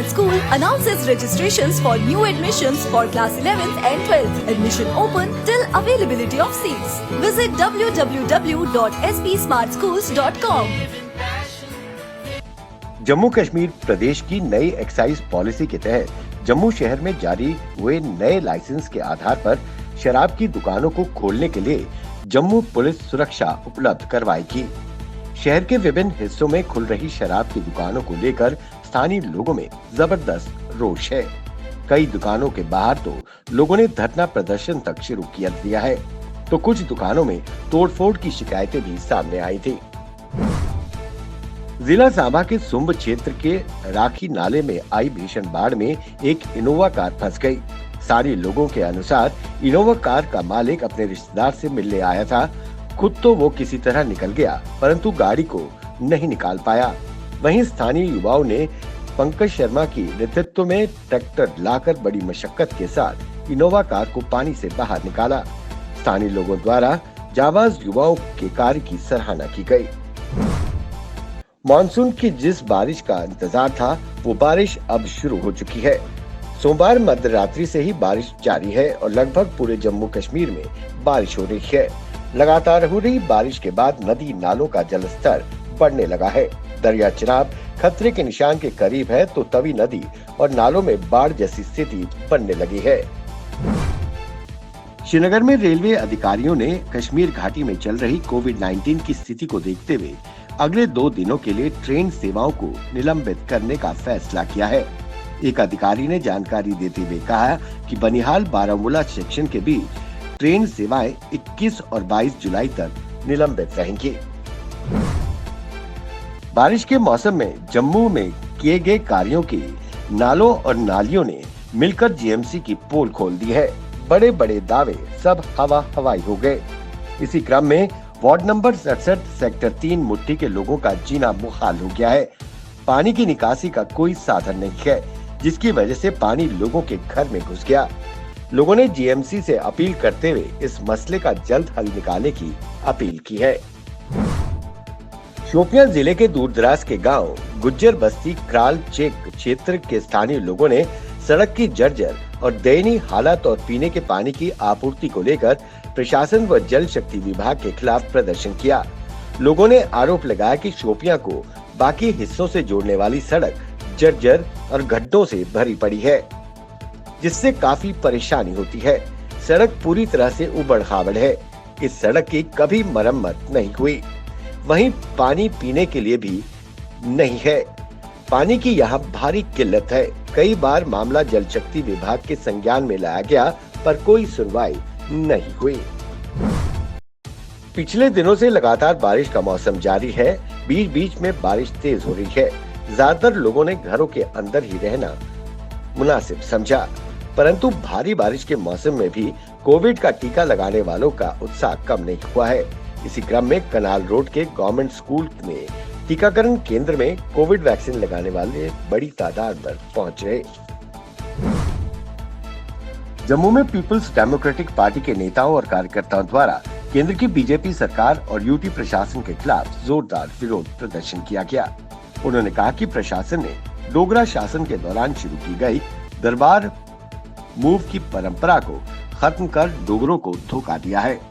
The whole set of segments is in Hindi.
Smart School announces registrations for new admissions for class 11th and 12th. Admission open till availability of seats. Visit www.spsmartschools.com. Jammu Kashmir प्रदेश की नई एक्साइज पॉलिसी के तहत जम्मू शहर में जारी हुए नए लाइसेंस के आधार पर शराब की दुकानों को खोलने के लिए जम्मू पुलिस सुरक्षा उपलब्ध करवाएगी। शहर के विभिन्न हिस्सों में खुल रही शराब की दुकानों को लेकर स्थानीय लोगों में जबरदस्त रोष है। कई दुकानों के बाहर तो लोगों ने धरना प्रदर्शन तक शुरू किया दिया है, तो कुछ दुकानों में तोड़फोड़ की शिकायतें भी सामने आई थी। जिला सांबा के सुंब क्षेत्र के राखी नाले में आई भीषण बाढ़ में एक इनोवा कार फंस गई। स्थानीय लोगों के अनुसार इनोवा कार का मालिक अपने रिश्तेदार से मिलने आया था। खुद तो वो किसी तरह निकल गया, परंतु गाड़ी को नहीं निकाल पाया। वहीं स्थानीय युवाओं ने पंकज शर्मा की नेतृत्व में ट्रैक्टर लाकर बड़ी मशक्कत के साथ इनोवा कार को पानी से बाहर निकाला। स्थानीय लोगों द्वारा जाबाज युवाओं के कार्य की सराहना की गई। मानसून की जिस बारिश का इंतजार था, वो बारिश अब शुरू हो चुकी है। सोमवार मध्य रात्रि से ही बारिश जारी है और लगभग पूरे जम्मू कश्मीर में बारिश हो रही है। लगातार हो रही बारिश के बाद नदी नालों का जलस्तर बढ़ने लगा है। दरिया चिनाब खतरे के निशान के करीब है, तो तवी नदी और नालों में बाढ़ जैसी स्थिति बनने लगी है। श्रीनगर में रेलवे अधिकारियों ने कश्मीर घाटी में चल रही कोविड-19 की स्थिति को देखते हुए अगले 2 दिनों के लिए ट्रेन सेवाओं को निलंबित करने का फैसला किया है। एक अधिकारी ने जानकारी देते हुए कहा कि बनिहाल बारामूला सेक्शन के बीच ट्रेन सेवाएं 21 और 22 जुलाई तक निलंबित रहेंगी। बारिश के मौसम में जम्मू में किए गए कार्यों की नालों और नालियों ने मिलकर जीएमसी की पोल खोल दी है। बड़े बड़े दावे सब हवा हवाई हो गए। इसी क्रम में वार्ड नंबर 67 सेक्टर 3 मुट्ठी के लोगों का जीना मुहाल हो गया है। पानी की निकासी का कोई साधन नहीं है, जिसकी वजह से पानी लोगों के घर में घुस गया। लोगों ने जीएमसी से अपील करते हुए इस मसले का जल्द हल निकालने की अपील की है। शोपियां जिले के दूरदराज के गांव गुज्जर बस्ती क्राल चेक क्षेत्र के स्थानीय लोगों ने सड़क की जर्जर और दयनीय हालत और पीने के पानी की आपूर्ति को लेकर प्रशासन व जल शक्ति विभाग के खिलाफ प्रदर्शन किया। लोगों ने आरोप लगाया कि शोपियां को बाकी हिस्सों से जोड़ने वाली सड़क जर्जर और गड्ढों से भरी पड़ी है, जिससे काफी परेशानी होती है। सड़क पूरी तरह से उबड़-खाबड़ है। इस सड़क की कभी मरम्मत नहीं हुई। वहीं पानी पीने के लिए भी नहीं है। पानी की यहाँ भारी किल्लत है। कई बार मामला जल शक्ति विभाग के संज्ञान में लाया गया, पर कोई सुनवाई नहीं हुई। पिछले दिनों से लगातार बारिश का मौसम जारी है। बीच बीच में बारिश तेज हो रही है। ज्यादातर लोगों ने घरों के अंदर ही रहना मुनासिब समझा, परंतु भारी बारिश के मौसम में भी कोविड का टीका लगाने वालों का उत्साह कम नहीं हुआ है। इसी क्रम में कनाल रोड के गवर्नमेंट स्कूल में टीकाकरण केंद्र में कोविड वैक्सीन लगाने वाले बड़ी तादाद में पहुंच रहे। जम्मू में पीपल्स डेमोक्रेटिक पार्टी के नेताओं और कार्यकर्ताओं द्वारा केंद्र की बीजेपी सरकार और यूटी प्रशासन के खिलाफ जोरदार विरोध प्रदर्शन किया गया। उन्होंने कहा कि प्रशासन ने डोगरा शासन के दौरान शुरू की गई दरबार मूव की परंपरा को खत्म कर डोगरों को धोखा दिया है।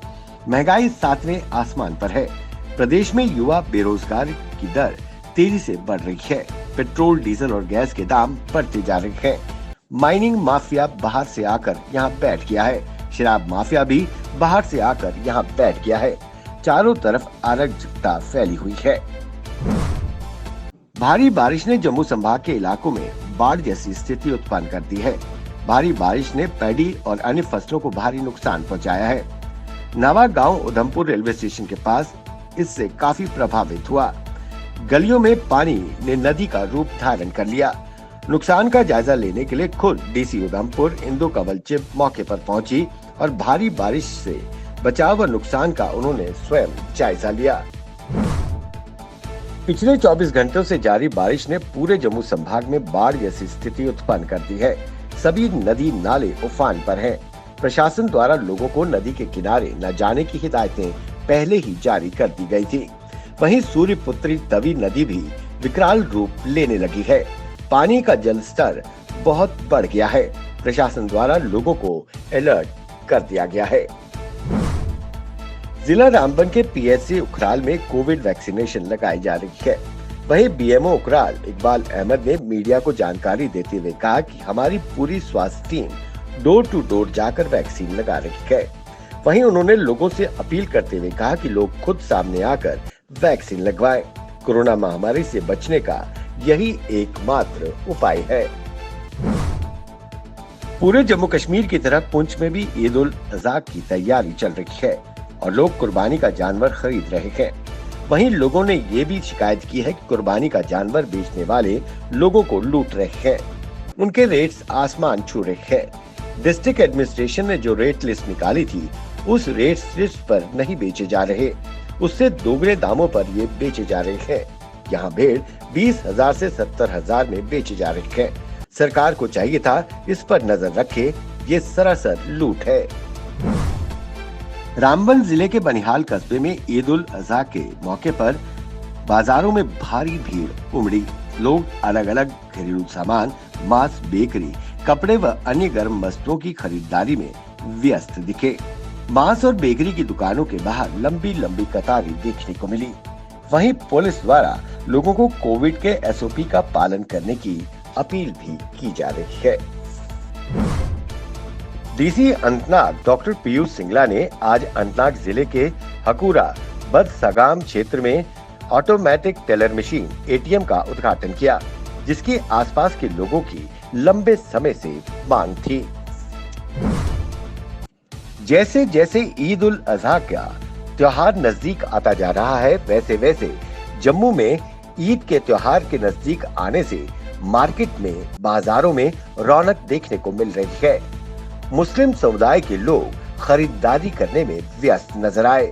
महंगाई 7वें आसमान पर है। प्रदेश में युवा बेरोजगार की दर तेजी से बढ़ रही है। पेट्रोल, डीजल और गैस के दाम बढ़ते जा रहे हैं। माइनिंग माफिया बाहर से आकर यहाँ बैठ गया है। शराब माफिया भी बाहर से आकर यहाँ बैठ गया है। चारों तरफ अराजकता फैली हुई है। भारी बारिश ने जम्मू संभाग के इलाकों में बाढ़ जैसी स्थिति उत्पन्न कर दी है। भारी बारिश ने पैडी और अन्य फसलों को भारी नुकसान पहुंचाया है। नवा गांव उधमपुर रेलवे स्टेशन के पास इससे काफी प्रभावित हुआ। गलियों में पानी ने नदी का रूप धारण कर लिया। नुकसान का जायजा लेने के लिए खुद डीसी उधमपुर इंदु कंवल चिब मौके पर पहुंची और भारी बारिश से बचाव व नुकसान का उन्होंने स्वयं जायजा लिया। पिछले 24 घंटों से जारी बारिश ने पूरे जम्मू संभाग में बाढ़ जैसी स्थिति उत्पन्न कर दी है। सभी नदी नाले उफान पर हैं। प्रशासन द्वारा लोगों को नदी के किनारे न जाने की हिदायतें पहले ही जारी कर दी गई थी। वहीं सूर्यपुत्री तवी नदी भी विकराल रूप लेने लगी है। पानी का जल स्तर बहुत बढ़ गया है। प्रशासन द्वारा लोगों को अलर्ट कर दिया गया है। जिला रामबन के पीएचसी उखराल में कोविड वैक्सीनेशन लगाई जा रही है। वहीं बीएमओ उखराल इकबाल अहमद ने मीडिया को जानकारी देते हुए कहा कि हमारी पूरी स्वास्थ्य टीम डोर टू डोर जाकर वैक्सीन लगा रही है। वहीं उन्होंने लोगों से अपील करते हुए कहा कि लोग खुद सामने आकर वैक्सीन लगवाएं। कोरोना महामारी से बचने का यही एकमात्र उपाय है। पूरे जम्मू कश्मीर की तरह पुंछ में भी ईद उल अजहा की तैयारी चल रही है और लोग कुर्बानी का जानवर खरीद रहे हैं। वहीं लोगों ने ये भी शिकायत की है कि कुर्बानी का जानवर बेचने वाले लोगों को लूट रहे हैं। उनके रेट्स आसमान छू रहे हैं। डिस्ट्रिक्ट एडमिनिस्ट्रेशन ने जो रेट लिस्ट निकाली थी उस रेट लिस्ट पर नहीं बेचे जा रहे, उससे दोगुने दामों पर ये बेचे जा रहे हैं। यहाँ भेड़ 20,000 से 70,000 में बेचे जा रहे हैं। सरकार को चाहिए था इस पर नजर रखे, ये सरासर लूट है। रामबन जिले के बनिहाल कस्बे में ईद उल अजहा के मौके पर बाजारों में भारी भीड़ उमड़ी। लोग अलग अलग घरेलू सामान, मांस, बेकरी, कपड़े व अन्य गर्म वस्तुओं की खरीदारी में व्यस्त दिखे। मांस और बेकरी की दुकानों के बाहर लंबी लंबी कतारें देखने को मिली। वहीं पुलिस द्वारा लोगों को कोविड के एसओपी का पालन करने की अपील भी की जा रही है। डीसी अनंतनाग डॉक्टर पीयूष सिंगला ने आज अनंतनाग जिले के हकूरा बदसगाम क्षेत्र में ऑटोमेटिक टेलर मशीन एटीएम का उद्घाटन किया, जिसकी आसपास के लोगों की लंबे समय से मांग थी। जैसे जैसे ईद उल अजहा का त्योहार नजदीक आता जा रहा है, वैसे वैसे जम्मू में ईद के त्योहार के नजदीक आने से मार्केट में, बाजारों में रौनक देखने को मिल रही है। मुस्लिम समुदाय के लोग खरीदारी करने में व्यस्त नजर आए।